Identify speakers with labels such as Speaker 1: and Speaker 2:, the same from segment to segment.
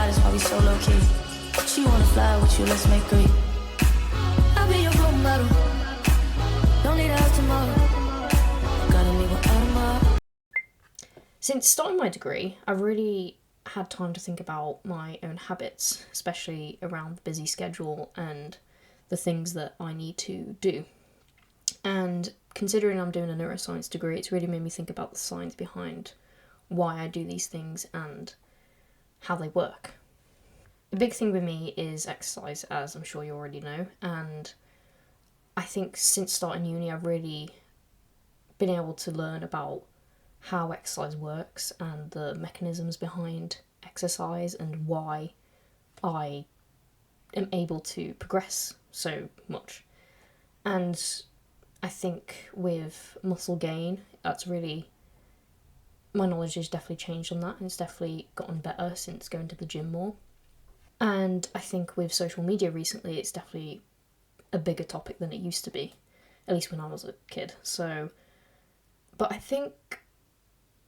Speaker 1: high, that's why we so low key. She wanna fly with you, let's make three. I'll be your role model. Don't need help tomorrow. Gotta leave her out of my.
Speaker 2: Since starting my degree, I've really had time to think about my own habits, especially around the busy schedule and the things that I need to do. And considering I'm doing a neuroscience degree, it's really made me think about the science behind why I do these things and how they work. The big thing with me is exercise, as I'm sure you already know, and I think since starting uni I've really been able to learn about how exercise works and the mechanisms behind exercise and why I am able to progress so much. And I think with muscle gain, that's really, my knowledge has definitely changed on that, and it's definitely gotten better since going to the gym more. And I think with social media recently, it's definitely a bigger topic than it used to be, at least when I was a kid. But I think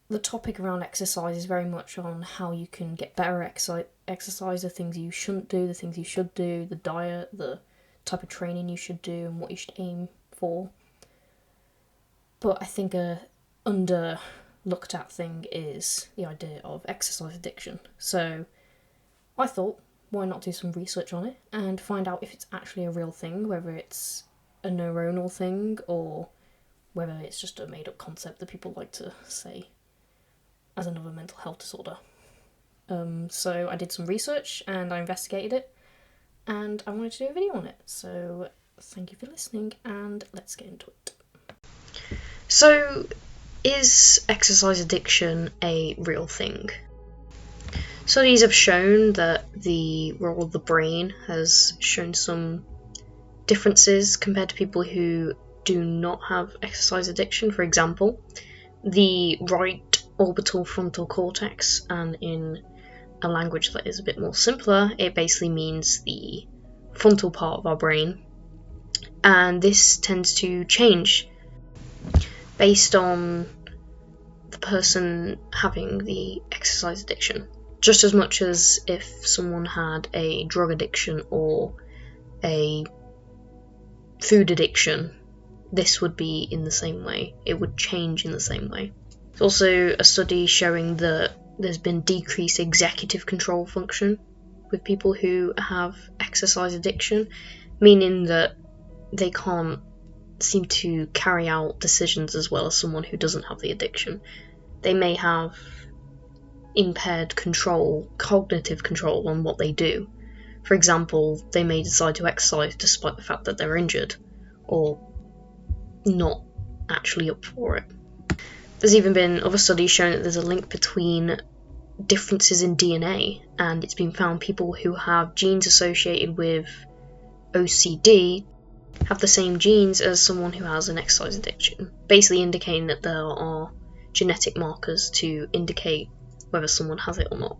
Speaker 2: the topic around exercise is very much on how you can get better exercise, the things you shouldn't do, the things you should do, the diet, the type of training you should do, and what you should aim for. But I think a under-looked at thing is the idea of exercise addiction. So I thought, why not do some research on it and find out if it's actually a real thing, whether it's a neuronal thing or whether it's just a made-up concept that people like to say as another mental health disorder. So I did some research and I investigated it, and I wanted to do a video on it. So thank you for listening, and let's get into it. So, is exercise addiction a real thing? Studies have shown that the role of the brain has shown some differences compared to people who do not have exercise addiction. For example, the right orbital frontal cortex, and in a language that is a bit more simpler, it basically means the frontal part of our brain, and this tends to change based on the person having the exercise addiction, just as much as if someone had a drug addiction or a food addiction. This would be in the same way, it would change in the same way. There's also a study showing that there's been decreased executive control function with people who have exercise addiction, meaning that they can't seem to carry out decisions as well as someone who doesn't have the addiction. They may have impaired control, cognitive control on what they do. For example, they may decide to exercise despite the fact that they're injured or not actually up for it. There's even been other studies showing that there's a link between differences in DNA, and it's been found people who have genes associated with OCD have the same genes as someone who has an exercise addiction, basically indicating that there are genetic markers to indicate whether someone has it or not.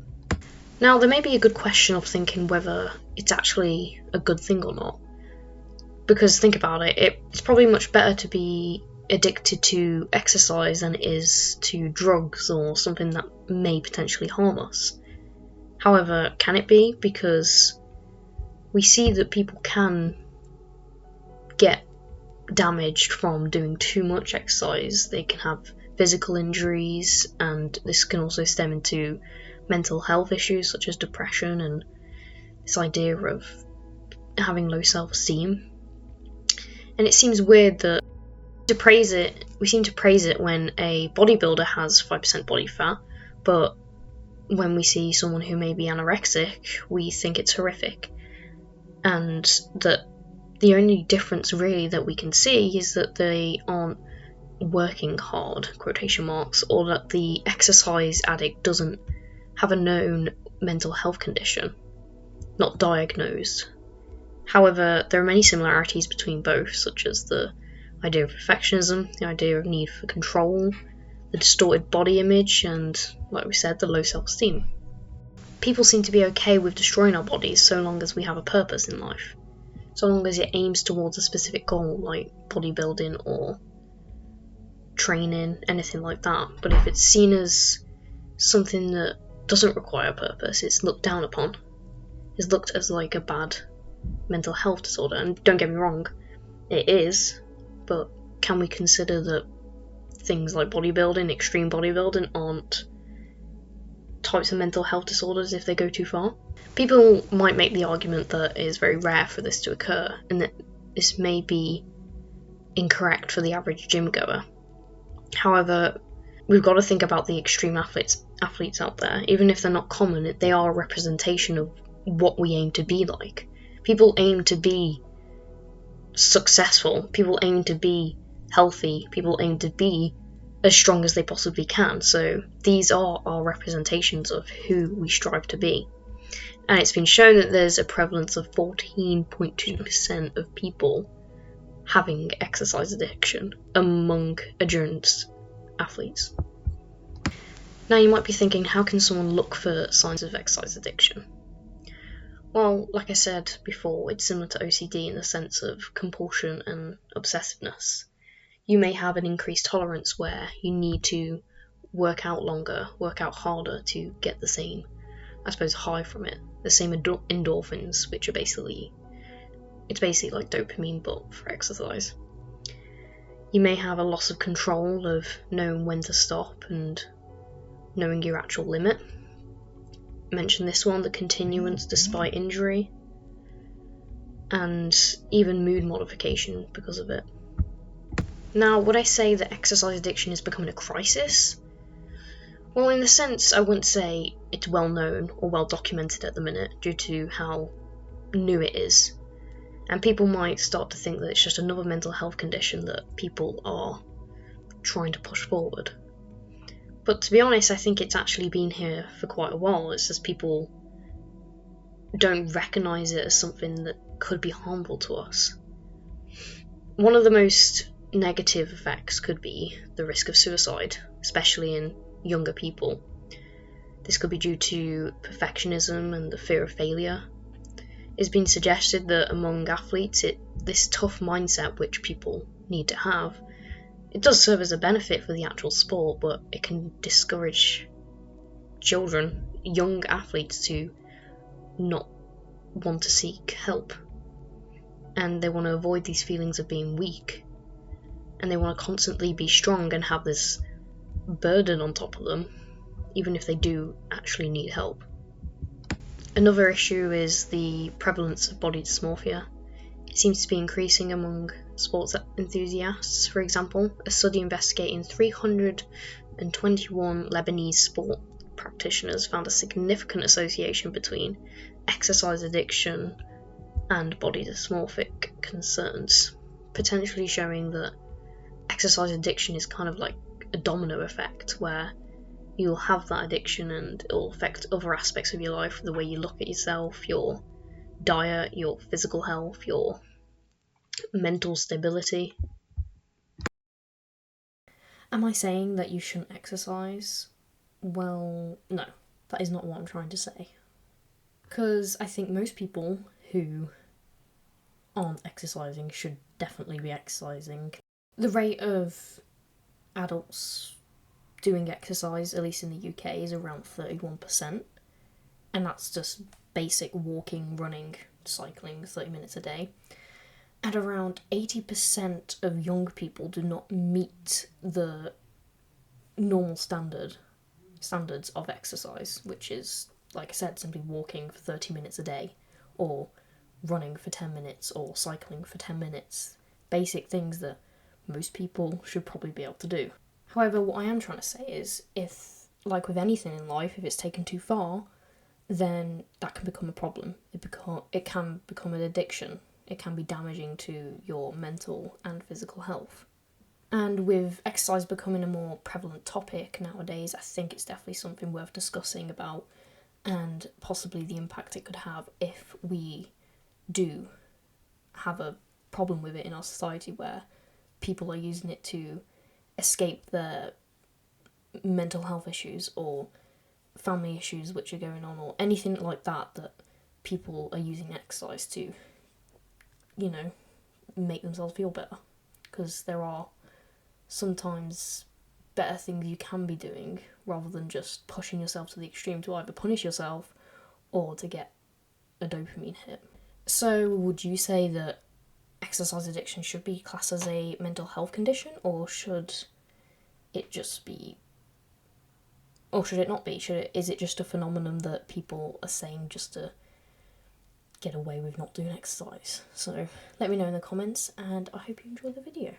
Speaker 2: Now, there may be a good question of thinking whether it's actually a good thing or not, because think about it, it's probably much better to be addicted to exercise than it is to drugs or something that may potentially harm us. However, can it be? Because we see that people can get damaged from doing too much exercise. They can have physical injuries, and this can also stem into mental health issues such as depression and this idea of having low self-esteem. And it seems weird that we seem to praise it when a bodybuilder has 5% body fat, but when we see someone who may be anorexic, we think it's horrific. And that the only difference really that we can see is that they aren't working hard, quotation marks, or that the exercise addict doesn't have a known mental health condition, not diagnosed. However, there are many similarities between both, such as the idea of perfectionism, the idea of need for control, the distorted body image, and, like we said, the low self-esteem. People seem to be okay with destroying our bodies so long as we have a purpose in life, so long as it aims towards a specific goal, like bodybuilding or training, anything like that. But if it's seen as something that
Speaker 3: doesn't require a purpose, it's looked down upon. It's looked as like a bad mental health disorder. And don't get me wrong, it is, but can we consider that things like bodybuilding, extreme bodybuilding, aren't types of mental health disorders if they go too far? People might make the argument that it is very rare for this to occur, and that this may be incorrect for the average gym goer. However, we've got to think about the extreme athletes out there. Even if they're not common, they are a representation of what we aim to be like. People aim to be successful, people aim to be healthy, people aim to be as strong as they possibly can. So these are our representations of who we strive to be. And it's been shown that there's a prevalence of 14.2% of people having exercise addiction among endurance athletes. Now you might be thinking, how can someone look for signs of exercise addiction? Well, like I said before, it's similar to OCD in the sense of compulsion and obsessiveness. You may have an increased tolerance where you need to work out longer, work out harder to get the same, I suppose, high from it. The same endorphins, which are basically like dopamine but for exercise. You may have a loss of control of knowing when to stop and knowing your actual limit. Mention this one, the continuance despite injury, and even mood modification because of it. Now, would I say that exercise addiction is becoming a crisis? Well, in the sense, I wouldn't say it's well known or well documented at the minute due to how new it is. And people might start to think that it's just another mental health condition that people are trying to push forward. But to be honest, I think it's actually been here for quite a while. It's just people don't recognise it as something that could be harmful to us. One of the most negative effects could be the risk of suicide, especially in younger people. This could be due to perfectionism and the fear of failure. It's been suggested that among athletes, this tough mindset which people need to have, it does serve as a benefit for the actual sport, but it can discourage children, young athletes, to not want to seek help. And they want to avoid these feelings of being weak. And they want to constantly be strong and have this burden on top of them, even if they do actually need help. Another issue is the prevalence of body dysmorphia. It seems to be increasing among sports enthusiasts. For example, a study investigating 321 Lebanese sport practitioners found a significant association between exercise addiction and body dysmorphic concerns, potentially showing that exercise addiction is kind of like a domino effect, where you'll have that addiction and it'll affect other aspects of your life, the way you look at yourself, your diet, your physical health, your mental stability.
Speaker 2: Am I saying that you shouldn't exercise? Well, no, that is not what I'm trying to say. Because I think most people who aren't exercising should definitely be exercising. The rate of adults doing exercise, at least in the UK, is around 31%. And that's just basic walking, running, cycling 30 minutes a day. And around 80% of young people do not meet the normal standards of exercise, which is, like I said, simply walking for 30 minutes a day, or running for 10 minutes, or cycling for 10 minutes. Basic things that most people should probably be able to do. However, what I am trying to say is, if, like with anything in life, if it's taken too far, then that can become a problem. It can become an addiction. It can be damaging to your mental and physical health. And with exercise becoming a more prevalent topic nowadays, I think it's definitely something worth discussing about, and possibly the impact it could have if we do have a problem with it in our society, where people are using it to escape their mental health issues or family issues which are going on, or anything like that people are using exercise to, make themselves feel better. Because there are sometimes better things you can be doing rather than just pushing yourself to the extreme to either punish yourself or to get a dopamine hit. So would you say that exercise addiction should be classed as a mental health condition, or should it just be, or should it not be? Is it just a phenomenon that people are saying just to get away with not doing exercise? So let me know in the comments, and I hope you enjoy the video.